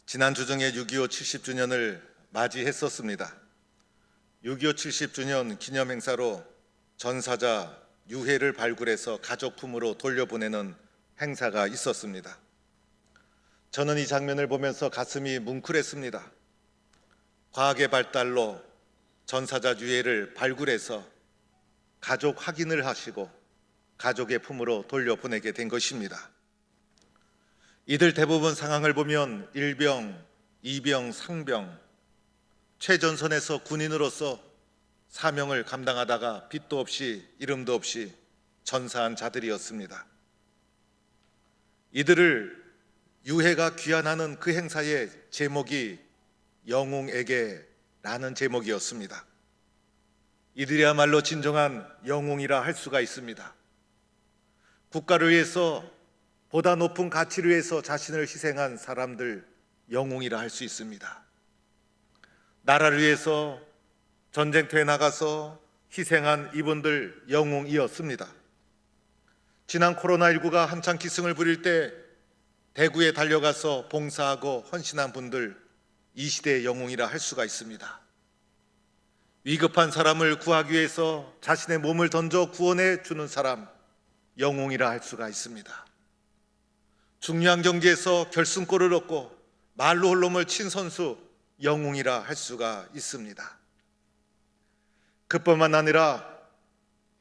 지난주 중에 6.25 70주년을 맞이했었습니다. 6.25 70주년 기념 행사로 전사자 유해를 발굴해서 가족품으로 돌려보내는 행사가 있었습니다. 저는 이 장면을 보면서 가슴이 뭉클했습니다. 과학의 발달로 전사자 유해를 발굴해서 가족 확인을 하시고 가족의 품으로 돌려보내게 된 것입니다. 이들 대부분 상황을 보면 일병, 이병, 상병, 최전선에서 군인으로서 사명을 감당하다가 빛도 없이 이름도 없이 전사한 자들이었습니다. 이들을 유해가 귀환하는 그 행사의 제목이 영웅에게라는 제목이었습니다. 이들이야말로 진정한 영웅이라 할 수가 있습니다. 국가를 위해서 보다 높은 가치를 위해서 자신을 희생한 사람들, 영웅이라 할 수 있습니다. 나라를 위해서 전쟁터에 나가서 희생한 이분들 영웅이었습니다. 지난 코로나19가 한창 기승을 부릴 때 대구에 달려가서 봉사하고 헌신한 분들, 이 시대의 영웅이라 할 수가 있습니다. 위급한 사람을 구하기 위해서 자신의 몸을 던져 구원해 주는 사람, 영웅이라 할 수가 있습니다. 중요한 경기에서 결승골을 얻고 말로 홀몸을 친 선수, 영웅이라 할 수가 있습니다. 그뿐만 아니라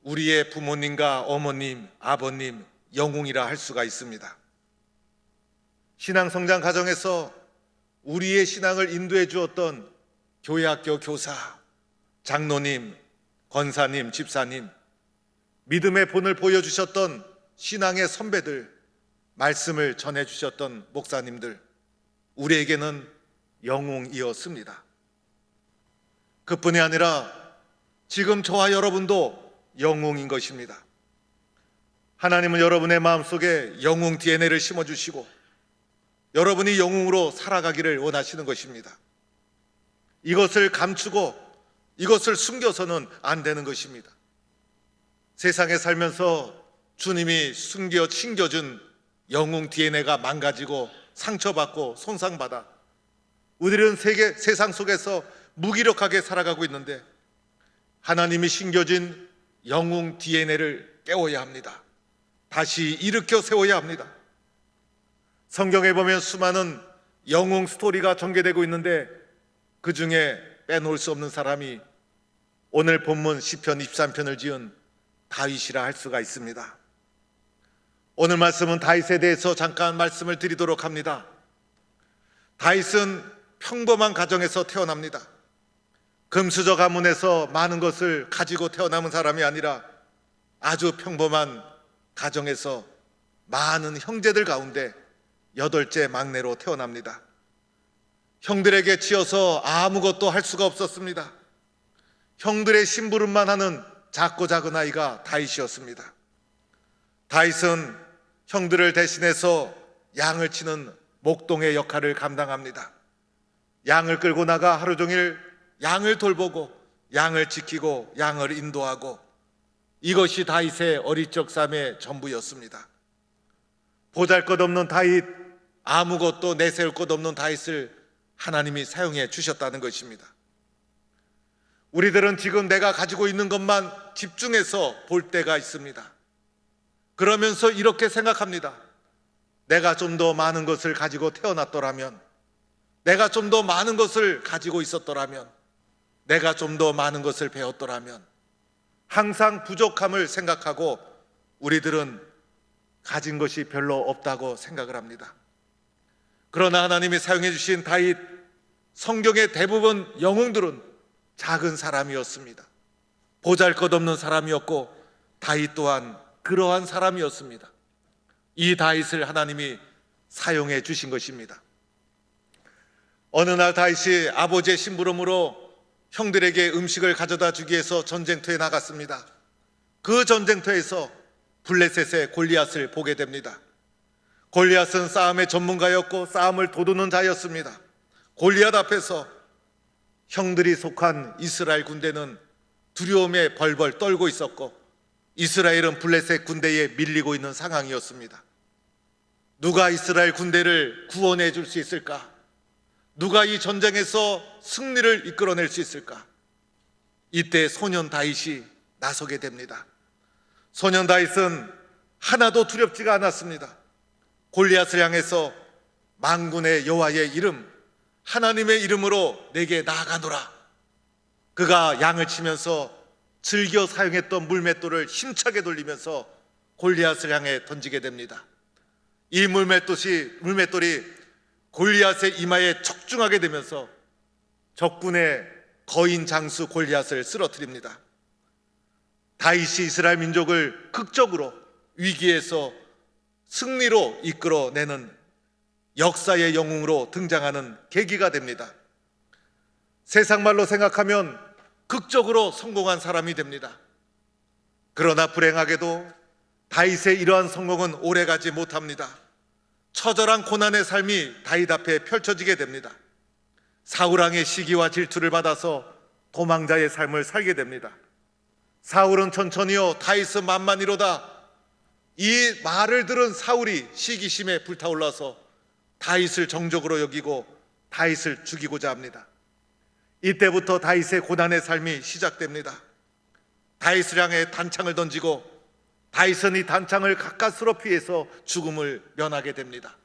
우리의 부모님과 어머님, 아버님, 영웅이라 할 수가 있습니다. 신앙 성장 과정에서 우리의 신앙을 인도해 주었던 교회학교 교사, 장로님, 권사님, 집사님, 믿음의 본을 보여주셨던 신앙의 선배들, 말씀을 전해주셨던 목사님들, 우리에게는 영웅이었습니다. 그뿐이 아니라 지금 저와 여러분도 영웅인 것입니다. 하나님은 여러분의 마음속에 영웅 DNA를 심어주시고 여러분이 영웅으로 살아가기를 원하시는 것입니다. 이것을 감추고 이것을 숨겨서는 안 되는 것입니다. 세상에 살면서 주님이 숨겨 챙겨준 영웅 DNA가 망가지고 상처받고 손상받아 우리는 세상 속에서 무기력하게 살아가고 있는데 하나님이 심겨진 영웅 DNA를 깨워야 합니다. 다시 일으켜 세워야 합니다. 성경에 보면 수많은 영웅 스토리가 전개되고 있는데 그 중에 빼놓을 수 없는 사람이 오늘 본문 시편 23편을 지은 다윗이라 할 수가 있습니다. 오늘 말씀은 다윗에 대해서 잠깐 말씀을 드리도록 합니다. 다윗은 평범한 가정에서 태어납니다. 금수저 가문에서 많은 것을 가지고 태어남은 사람이 아니라 아주 평범한 가정에서 많은 형제들 가운데 8째 막내로 태어납니다. 형들에게 치여서 아무것도 할 수가 없었습니다. 형들의 심부름만 하는 작고 작은 아이가 다윗이었습니다. 다윗은 형들을 대신해서 양을 치는 목동의 역할을 감당합니다. 양을 끌고 나가 하루 종일 양을 돌보고 양을 지키고 양을 인도하고 이것이 다윗의 어릴 적 삶의 전부였습니다. 보잘것없는 다윗, 아무것도 내세울 것 없는 다윗을 하나님이 사용해 주셨다는 것입니다. 우리들은 지금 내가 가지고 있는 것만 집중해서 볼 때가 있습니다. 그러면서 이렇게 생각합니다. 내가 좀 더 많은 것을 가지고 태어났더라면, 내가 좀 더 많은 것을 가지고 있었더라면, 내가 좀 더 많은 것을 배웠더라면, 항상 부족함을 생각하고 우리들은 가진 것이 별로 없다고 생각을 합니다. 그러나 하나님이 사용해 주신 다윗, 성경의 대부분 영웅들은 작은 사람이었습니다. 보잘것없는 사람이었고 다윗 또한 그러한 사람이었습니다. 이 다윗을 하나님이 사용해 주신 것입니다. 어느 날 다윗이 아버지의 심부름으로 형들에게 음식을 가져다 주기 위해서 전쟁터에 나갔습니다. 그 전쟁터에서 블레셋의 골리앗을 보게 됩니다. 골리앗은 싸움의 전문가였고 싸움을 도두는 자였습니다. 골리앗 앞에서 형들이 속한 이스라엘 군대는 두려움에 벌벌 떨고 있었고 이스라엘은 블레셋 군대에 밀리고 있는 상황이었습니다. 누가 이스라엘 군대를 구원해 줄 수 있을까? 누가 이 전쟁에서 승리를 이끌어낼 수 있을까? 이때 소년 다윗이 나서게 됩니다. 소년 다윗은 하나도 두렵지가 않았습니다. 골리앗을 향해서 만군의 여호와의 이름, 하나님의 이름으로 내게 나아가노라. 그가 양을 치면서 즐겨 사용했던 물맷돌을 힘차게 돌리면서 골리앗을 향해 던지게 됩니다. 이 물맷돌이 골리앗의 이마에 적중하게 되면서 적군의 거인 장수 골리앗을 쓰러뜨립니다. 다윗이 이스라엘 민족을 극적으로 위기에서 승리로 이끌어내는 역사의 영웅으로 등장하는 계기가 됩니다. 세상 말로 생각하면 극적으로 성공한 사람이 됩니다. 그러나 불행하게도 다윗의 이러한 성공은 오래가지 못합니다. 처절한 고난의 삶이 다윗 앞에 펼쳐지게 됩니다. 사울왕의 시기와 질투를 받아서 도망자의 삶을 살게 됩니다. 사울은 천천히요 다윗은 만만이로다. 이 말을 들은 사울이 시기심에 불타올라서 다윗을 정적으로 여기고 다윗을 죽이고자 합니다. 이때부터 다윗의 고난의 삶이 시작됩니다. 다윗을 향해 단창을 던지고 다윗은 이 단창을 가까스로 피해서 죽음을 면하게 됩니다.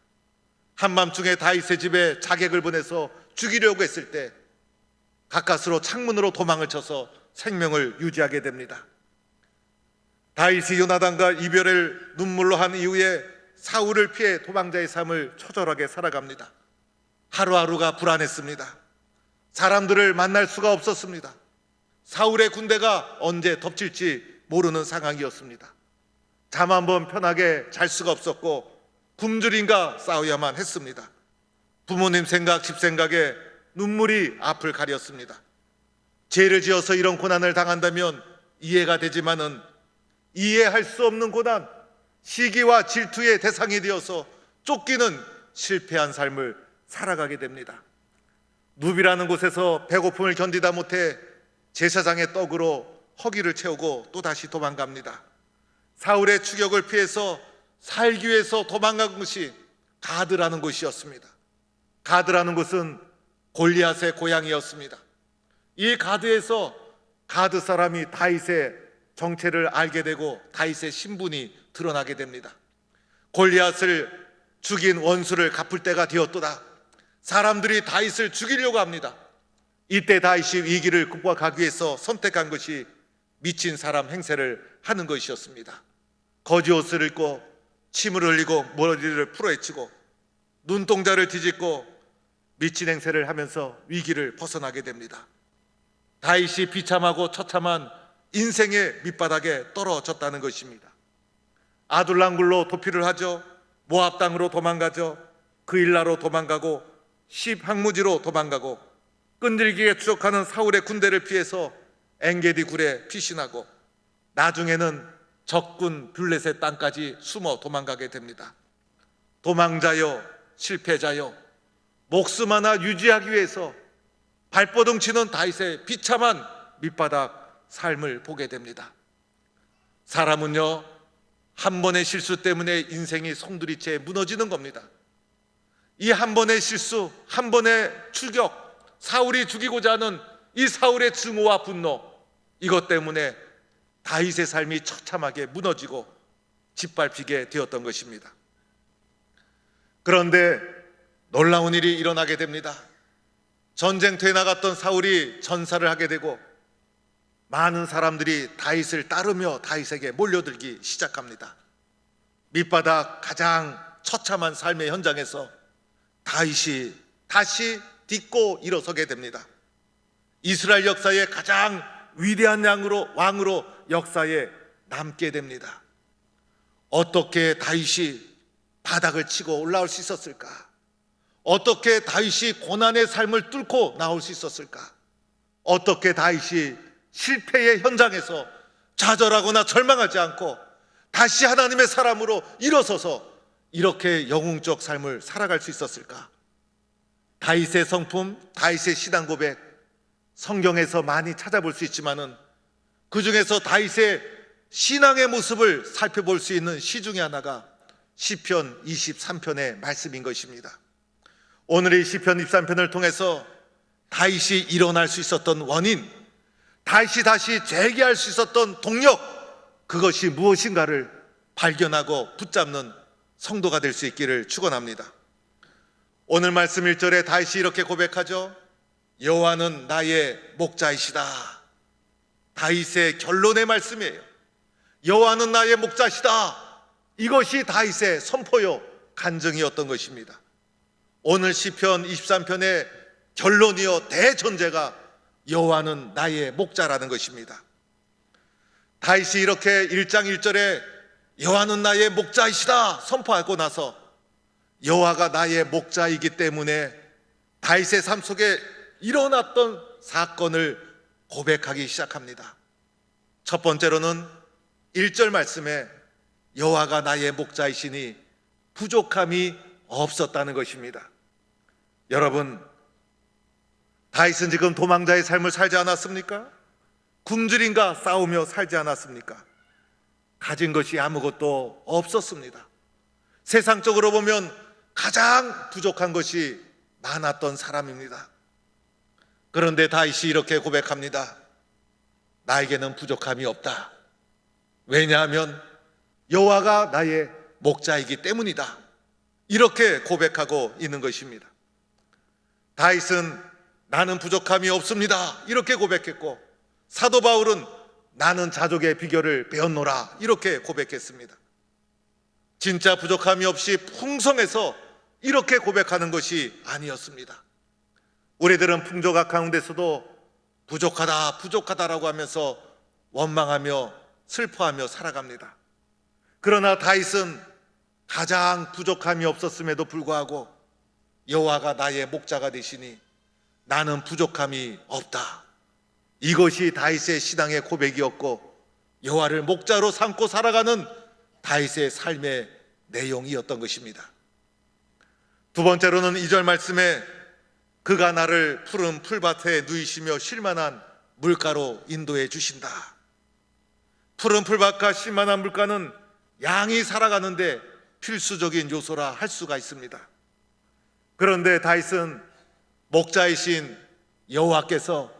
한밤중에 다윗의 집에 자객을 보내서 죽이려고 했을 때 가까스로 창문으로 도망을 쳐서 생명을 유지하게 됩니다. 다윗이 요나단과 이별을 눈물로 한 이후에 사울을 피해 도망자의 삶을 처절하게 살아갑니다. 하루하루가 불안했습니다. 사람들을 만날 수가 없었습니다. 사울의 군대가 언제 덮칠지 모르는 상황이었습니다. 잠 한번 편하게 잘 수가 없었고 굶주림과 싸워야만 했습니다. 부모님 생각, 집 생각에 눈물이 앞을 가렸습니다. 죄를 지어서 이런 고난을 당한다면 이해가 되지만은 이해할 수 없는 고난, 시기와 질투의 대상이 되어서 쫓기는 실패한 삶을 살아가게 됩니다. 누비라는 곳에서 배고픔을 견디다 못해 제사장의 떡으로 허기를 채우고 또다시 도망갑니다. 사울의 추격을 피해서 살기 위해서 도망간 곳이 가드라는 곳이었습니다. 가드라는 곳은 골리앗의 고향이었습니다. 이 가드에서 가드 사람이 다윗의 정체를 알게 되고 다윗의 신분이 드러나게 됩니다. 골리앗을 죽인 원수를 갚을 때가 되었도다. 사람들이 다윗을 죽이려고 합니다. 이때 다윗이 위기를 극복하기 위해서 선택한 것이 미친 사람 행세를 하는 것이었습니다. 거지옷을 입고 침을 흘리고 머리를 풀어헤치고 눈동자를 뒤집고 미친 행세를 하면서 위기를 벗어나게 됩니다. 다윗이 비참하고 처참한 인생의 밑바닥에 떨어졌다는 것입니다. 아둘람굴로 도피를 하죠. 모압 땅으로 도망가죠. 그일라로 도망가고 십항무지로 도망가고 끈질기게 추적하는 사울의 군대를 피해서 엔게디 굴에 피신하고 나중에는 적군 블레셋 땅까지 숨어 도망가게 됩니다. 도망자여, 실패자여, 목숨 하나 유지하기 위해서 발버둥 치는 다윗의 비참한 밑바닥 삶을 보게 됩니다. 사람은요, 한 번의 실수 때문에 인생이 송두리째 무너지는 겁니다. 이 한 번의 실수, 한 번의 추격, 사울이 죽이고자 하는 이 사울의 증오와 분노, 이것 때문에 다윗의 삶이 처참하게 무너지고 짓밟히게 되었던 것입니다. 그런데 놀라운 일이 일어나게 됩니다. 전쟁터에 나갔던 사울이 전사를 하게 되고 많은 사람들이 다윗을 따르며 다윗에게 몰려들기 시작합니다. 밑바닥 가장 처참한 삶의 현장에서 다윗이 다시 딛고 일어서게 됩니다. 이스라엘 역사의 가장 위대한 왕으로 역사에 남게 됩니다. 어떻게 다윗이 바닥을 치고 올라올 수 있었을까? 어떻게 다윗이 고난의 삶을 뚫고 나올 수 있었을까? 어떻게 다윗이 실패의 현장에서 좌절하거나 절망하지 않고 다시 하나님의 사람으로 일어서서 이렇게 영웅적 삶을 살아갈 수 있었을까? 다윗의 성품, 다윗의 신앙 고백, 성경에서 많이 찾아볼 수 있지만은 그 중에서 다윗의 신앙의 모습을 살펴볼 수 있는 시 중에 하나가 시편 23편의 말씀인 것입니다. 오늘 이 시편 23편을 통해서 다윗이 일어날 수 있었던 원인, 다윗이 다시 재기할 수 있었던 동력, 그것이 무엇인가를 발견하고 붙잡는 성도가 될 수 있기를 축원합니다. 오늘 말씀 1절에 다윗이 이렇게 고백하죠. 여호와는 나의 목자이시다. 다윗의 결론의 말씀이에요. 여호와는 나의 목자시다. 이것이 다윗의 선포요 간증이었던 것입니다. 오늘 시편 23편의 결론이요 대전제가 여호와는 나의 목자라는 것입니다. 다윗이 이렇게 1장 1절에 여호와는 나의 목자이시다 선포하고 나서 여호와가 나의 목자이기 때문에 다윗의 삶 속에 일어났던 사건을 고백하기 시작합니다. 첫 번째로는 1절 말씀에 여호와가 나의 목자이시니 부족함이 없었다는 것입니다. 여러분, 다윗은 지금 도망자의 삶을 살지 않았습니까? 굶주림과 싸우며 살지 않았습니까? 가진 것이 아무것도 없었습니다. 세상적으로 보면 가장 부족한 것이 많았던 사람입니다. 그런데 다윗이 이렇게 고백합니다. 나에게는 부족함이 없다. 왜냐하면 여호와가 나의 목자이기 때문이다. 이렇게 고백하고 있는 것입니다. 다윗은 나는 부족함이 없습니다. 이렇게 고백했고, 사도 바울은 나는 자족의 비결을 배웠노라. 이렇게 고백했습니다. 진짜 부족함이 없이 풍성해서 이렇게 고백하는 것이 아니었습니다. 우리들은 풍조가 가운데서도 부족하다, 부족하다라고 하면서 원망하며 슬퍼하며 살아갑니다. 그러나 다윗은 가장 부족함이 없었음에도 불구하고 여호와가 나의 목자가 되시니 나는 부족함이 없다. 이것이 다윗의 신앙의 고백이었고 여호와를 목자로 삼고 살아가는 다윗의 삶의 내용이었던 것입니다. 두 번째로는 2절 말씀에 그가 나를 푸른 풀밭에 누이시며 쉴만한 물가로 인도해 주신다. 푸른 풀밭과 쉴만한 물가는 양이 살아가는데 필수적인 요소라 할 수가 있습니다. 그런데 다윗은 목자이신 여호와께서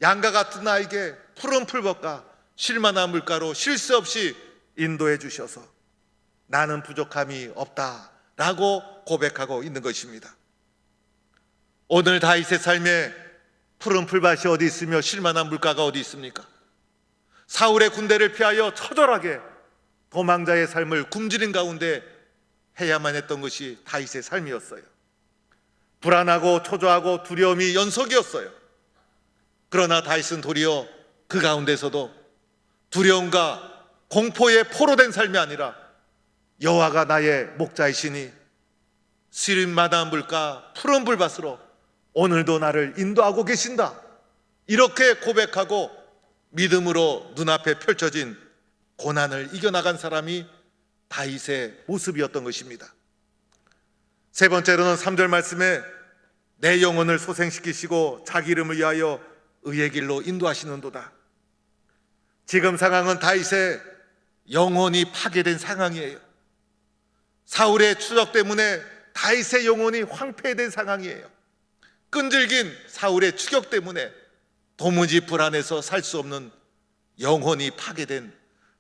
양과 같은 나에게 푸른 풀밭과 쉴만한 물가로 쉴 새 없이 인도해 주셔서 나는 부족함이 없다라고 고백하고 있는 것입니다. 오늘 다윗의 삶에 푸른 풀밭이 어디 있으며 쉴만한 물가가 어디 있습니까? 사울의 군대를 피하여 처절하게 도망자의 삶을 굶주린 가운데 해야만 했던 것이 다윗의 삶이었어요. 불안하고 초조하고 두려움이 연속이었어요. 그러나 다윗은 도리어 그 가운데서도 두려움과 공포에 포로된 삶이 아니라 여호와가 나의 목자이시니 쉴만한 물가 푸른 풀밭으로 오늘도 나를 인도하고 계신다. 이렇게 고백하고 믿음으로 눈앞에 펼쳐진 고난을 이겨나간 사람이 다윗의 모습이었던 것입니다. 세 번째로는 3절 말씀에 내 영혼을 소생시키시고 자기 이름을 위하여 의의 길로 인도하시는도다. 지금 상황은 다윗의 영혼이 파괴된 상황이에요. 사울의 추적 때문에 다윗의 영혼이 황폐된 상황이에요. 끈질긴 사울의 추격 때문에 도무지 불안해서 살 수 없는 영혼이 파괴된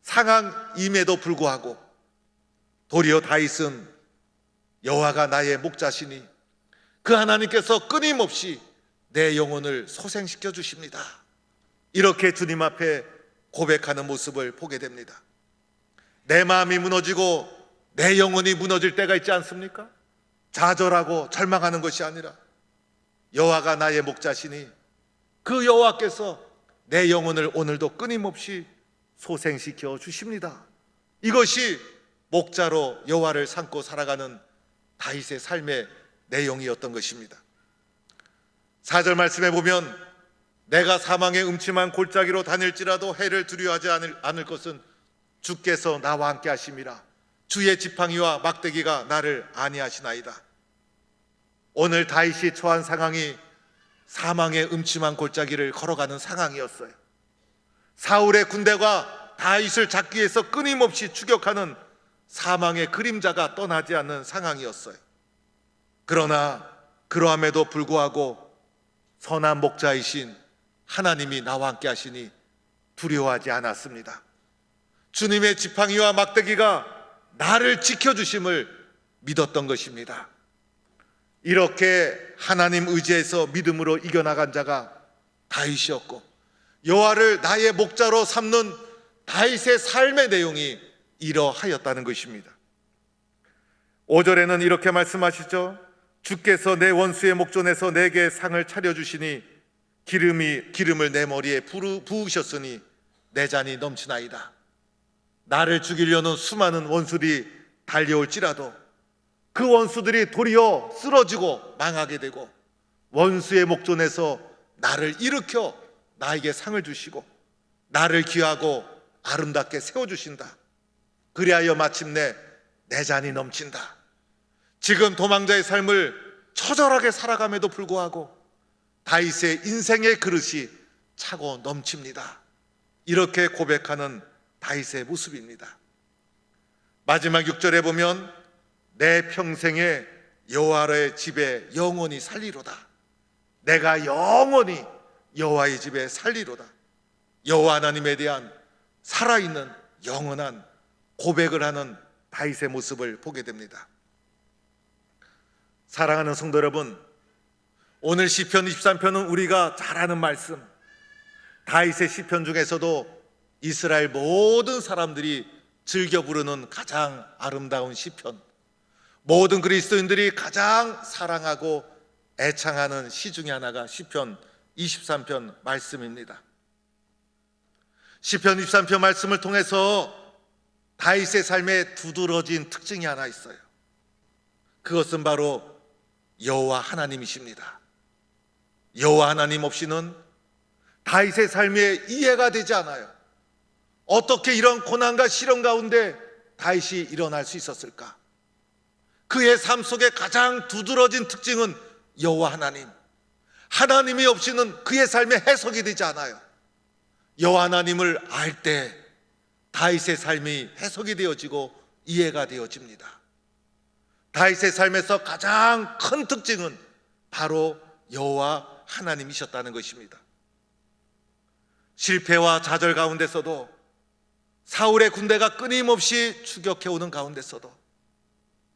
상황임에도 불구하고 도리어 다윗은 여호와가 나의 목자시니 그 하나님께서 끊임없이 내 영혼을 소생시켜 주십니다. 이렇게 주님 앞에 고백하는 모습을 보게 됩니다. 내 마음이 무너지고 내 영혼이 무너질 때가 있지 않습니까? 좌절하고 절망하는 것이 아니라 여호와가 나의 목자시니 그 여호와께서 내 영혼을 오늘도 끊임없이 소생시켜 주십니다. 이것이 목자로 여호와를 삼고 살아가는 다윗의 삶의 내용이었던 것입니다. 4절 말씀에 보면 내가 사망의 음침한 골짜기로 다닐지라도 해를 두려워하지 않을 것은 주께서 나와 함께 하심이라. 주의 지팡이와 막대기가 나를 안위하시나이다. 오늘 다윗이 처한 상황이 사망의 음침한 골짜기를 걸어가는 상황이었어요. 사울의 군대가 다윗을 잡기 위해서 끊임없이 추격하는 사망의 그림자가 떠나지 않는 상황이었어요. 그러나 그러함에도 불구하고 선한 목자이신 하나님이 나와 함께 하시니 두려워하지 않았습니다. 주님의 지팡이와 막대기가 나를 지켜주심을 믿었던 것입니다. 이렇게 하나님 의지해서 믿음으로 이겨나간 자가 다윗이었고, 여호와를 나의 목자로 삼는 다윗의 삶의 내용이 이러하였다는 것입니다. 5절에는 이렇게 말씀하시죠. 주께서 내 원수의 목전에서 내게 상을 차려주시니 기름을 내 머리에 부으셨으니 내 잔이 넘치나이다. 나를 죽이려는 수많은 원수들이 달려올지라도 그 원수들이 도리어 쓰러지고 망하게 되고, 원수의 목전에서 나를 일으켜 나에게 상을 주시고 나를 귀하고 아름답게 세워주신다. 그리하여 마침내 내 잔이 넘친다. 지금 도망자의 삶을 처절하게 살아감에도 불구하고 다윗의 인생의 그릇이 차고 넘칩니다. 이렇게 고백하는 다윗의 모습입니다. 마지막 6절에 보면 내 평생에 여호와의 집에 영원히 살리로다. 내가 영원히 여호와의 집에 살리로다. 여호와 하나님에 대한 살아있는 영원한 고백을 하는 다윗의 모습을 보게 됩니다. 사랑하는 성도 여러분, 오늘 시편 23편은 우리가 잘 아는 말씀, 다윗의 시편 중에서도 이스라엘 모든 사람들이 즐겨 부르는 가장 아름다운 시편, 모든 그리스도인들이 가장 사랑하고 애창하는 시 중에 하나가 시편 23편 말씀입니다. 시편 23편 말씀을 통해서 다윗의 삶에 두드러진 특징이 하나 있어요. 그것은 바로 여호와 하나님이십니다. 여호와 하나님 없이는 다윗의 삶에 이해가 되지 않아요. 어떻게 이런 고난과 시련 가운데 다윗이 일어날 수 있었을까? 그의 삶 속에 가장 두드러진 특징은 여호와 하나님. 하나님이 없이는 그의 삶에 해석이 되지 않아요. 여호와 하나님을 알 때 다윗의 삶이 해석이 되어지고 이해가 되어집니다. 다윗의 삶에서 가장 큰 특징은 바로 여호와 하나님이셨다는 것입니다. 실패와 좌절 가운데서도, 사울의 군대가 끊임없이 추격해오는 가운데서도,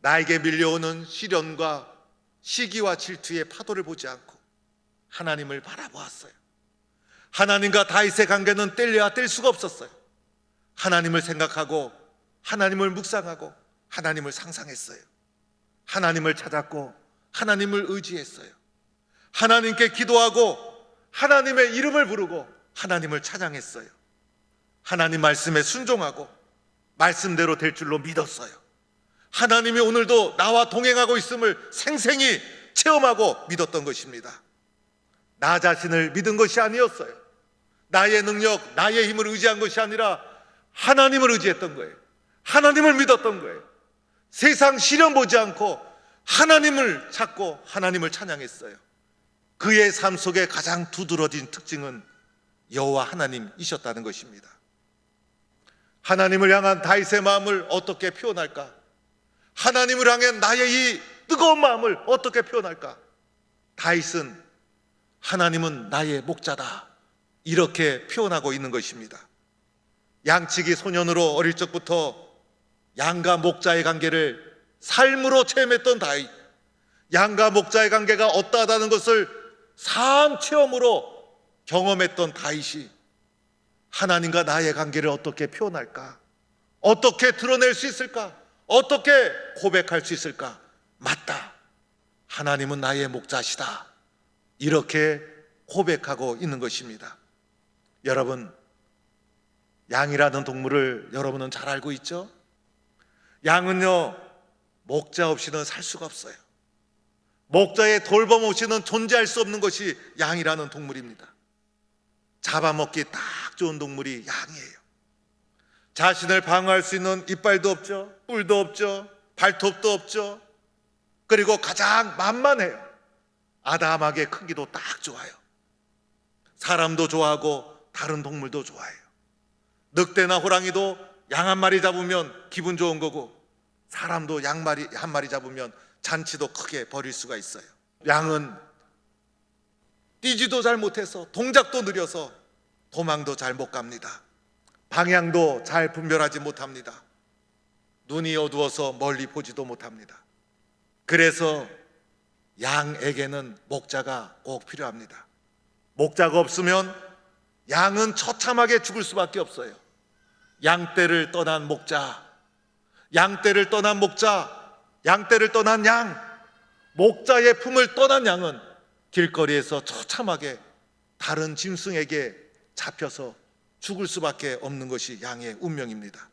나에게 밀려오는 시련과 시기와 질투의 파도를 보지 않고 하나님을 바라보았어요. 하나님과 다윗의 관계는 뗄래야 뗄 수가 없었어요. 하나님을 생각하고 하나님을 묵상하고 하나님을 상상했어요. 하나님을 찾았고 하나님을 의지했어요. 하나님께 기도하고 하나님의 이름을 부르고 하나님을 찬양했어요. 하나님 말씀에 순종하고 말씀대로 될 줄로 믿었어요. 하나님이 오늘도 나와 동행하고 있음을 생생히 체험하고 믿었던 것입니다. 나 자신을 믿은 것이 아니었어요. 나의 능력, 나의 힘을 의지한 것이 아니라 하나님을 의지했던 거예요. 하나님을 믿었던 거예요. 세상 시련 보지 않고 하나님을 찾고 하나님을 찬양했어요. 그의 삶 속에 가장 두드러진 특징은 여호와 하나님이셨다는 것입니다. 하나님을 향한 다윗의 마음을 어떻게 표현할까? 하나님을 향한 나의 이 뜨거운 마음을 어떻게 표현할까? 다윗은 하나님은 나의 목자다, 이렇게 표현하고 있는 것입니다. 양치기 소년으로 어릴 적부터 양과 목자의 관계를 삶으로 체험했던 다윗, 양과 목자의 관계가 어떠하다는 것을 삶 체험으로 경험했던 다윗이 하나님과 나의 관계를 어떻게 표현할까? 어떻게 드러낼 수 있을까? 어떻게 고백할 수 있을까? 맞다, 하나님은 나의 목자시다, 이렇게 고백하고 있는 것입니다. 여러분, 양이라는 동물을 여러분은 잘 알고 있죠? 양은요, 목자 없이는 살 수가 없어요. 목자의 돌봄 없이는 존재할 수 없는 것이 양이라는 동물입니다. 잡아먹기 딱 좋은 동물이 양이에요. 자신을 방어할 수 있는 이빨도 없죠, 뿔도 없죠, 발톱도 없죠. 그리고 가장 만만해요. 아담하게 크기도 딱 좋아요. 사람도 좋아하고 다른 동물도 좋아해요. 늑대나 호랑이도 양 한 마리 잡으면 기분 좋은 거고, 사람도 양 한 마리 잡으면 잔치도 크게 벌일 수가 있어요. 양은 뛰지도 잘 못해서, 동작도 느려서 도망도 잘 못 갑니다. 방향도 잘 분별하지 못합니다. 눈이 어두워서 멀리 보지도 못합니다. 그래서 양에게는 목자가 꼭 필요합니다. 목자가 없으면 양은 처참하게 죽을 수밖에 없어요. 양떼를 떠난 목자, 양떼를 떠난 목자, 양떼를 떠난 양, 목자의 품을 떠난 양은 길거리에서 처참하게 다른 짐승에게 잡혀서 죽을 수밖에 없는 것이 양의 운명입니다.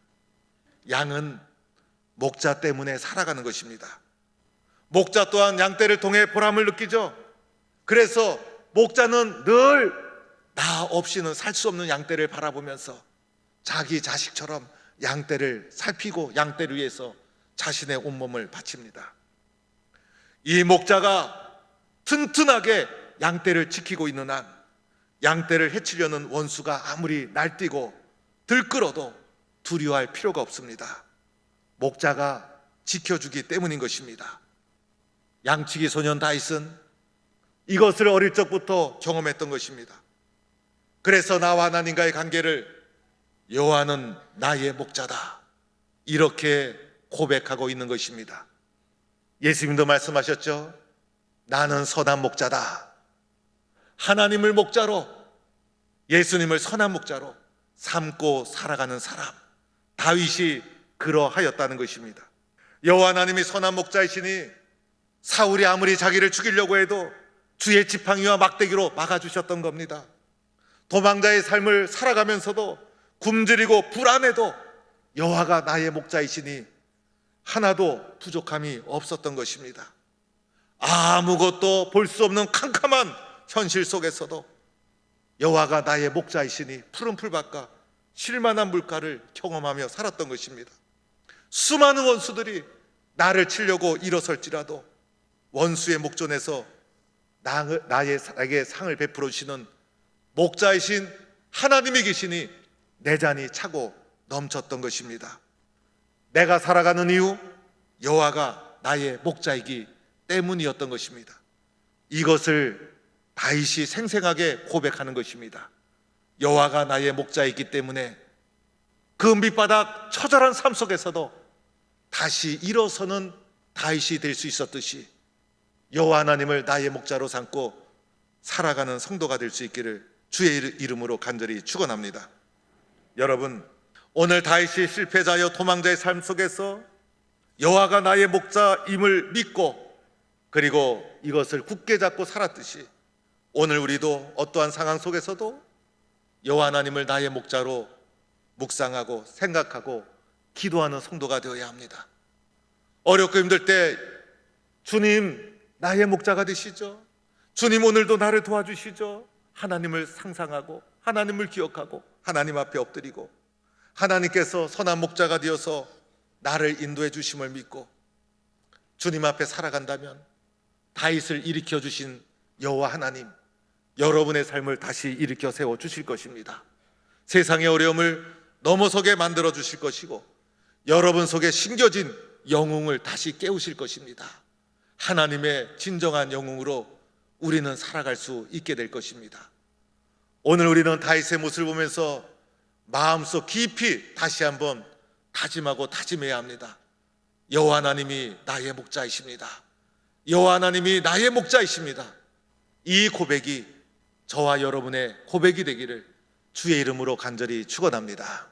양은 목자 때문에 살아가는 것입니다. 목자 또한 양떼를 통해 보람을 느끼죠. 그래서 목자는 늘 나 없이는 살 수 없는 양떼를 바라보면서 자기 자식처럼 양떼를 살피고 양떼를 위해서 자신의 온몸을 바칩니다. 이 목자가 튼튼하게 양떼를 지키고 있는 한 양떼를 해치려는 원수가 아무리 날뛰고 들끓어도 두려워할 필요가 없습니다. 목자가 지켜주기 때문인 것입니다. 양치기 소년 다윗은 이것을 어릴 적부터 경험했던 것입니다. 그래서 나와 하나님과의 관계를 여호와는 나의 목자다, 이렇게 고백하고 있는 것입니다. 예수님도 말씀하셨죠. 나는 선한 목자다. 하나님을 목자로, 예수님을 선한 목자로 삼고 살아가는 사람, 다윗이 그러하였다는 것입니다. 여호와 하나님이 선한 목자이시니 사울이 아무리 자기를 죽이려고 해도 주의 지팡이와 막대기로 막아주셨던 겁니다. 도망자의 삶을 살아가면서도 굶주리고 불안해도 여호와가 나의 목자이시니 하나도 부족함이 없었던 것입니다. 아무것도 볼 수 없는 캄캄한 현실 속에서도 여호와가 나의 목자이시니 푸른 풀밭과 쉴만한 물가를 경험하며 살았던 것입니다. 수많은 원수들이 나를 치려고 일어설지라도 원수의 목전에서 나에게 상을 베풀어 주시는 목자이신 하나님이 계시니 내 잔이 차고 넘쳤던 것입니다. 내가 살아가는 이유, 여호와가 나의 목자이기 때문이었던 것입니다. 이것을 다윗이 생생하게 고백하는 것입니다. 여호와가 나의 목자이기 때문에 그 밑바닥 처절한 삶 속에서도 다시 일어서는 다윗이 될 수 있었듯이 여호와 하나님을 나의 목자로 삼고 살아가는 성도가 될 수 있기를 주의 이름으로 간절히 축원합니다. 여러분, 오늘 다윗이 실패자여 도망자의 삶 속에서 여호와가 나의 목자임을 믿고 그리고 이것을 굳게 잡고 살았듯이 오늘 우리도 어떠한 상황 속에서도 여호와 하나님을 나의 목자로 묵상하고 생각하고 기도하는 성도가 되어야 합니다. 어렵고 힘들 때 주님 나의 목자가 되시죠. 주님 오늘도 나를 도와주시죠. 하나님을 상상하고 하나님을 기억하고 하나님 앞에 엎드리고 하나님께서 선한 목자가 되어서 나를 인도해 주심을 믿고 주님 앞에 살아간다면 다윗을 일으켜 주신 여호와 하나님, 여러분의 삶을 다시 일으켜 세워 주실 것입니다. 세상의 어려움을 넘어서게 만들어 주실 것이고 여러분 속에 심겨진 영웅을 다시 깨우실 것입니다. 하나님의 진정한 영웅으로 우리는 살아갈 수 있게 될 것입니다. 오늘 우리는 다윗의 모습을 보면서 마음속 깊이 다시 한번 다짐하고 다짐해야 합니다. 여호와 하나님이 나의 목자이십니다. 여호와 하나님이 나의 목자이십니다. 이 고백이 저와 여러분의 고백이 되기를 주의 이름으로 간절히 축원합니다.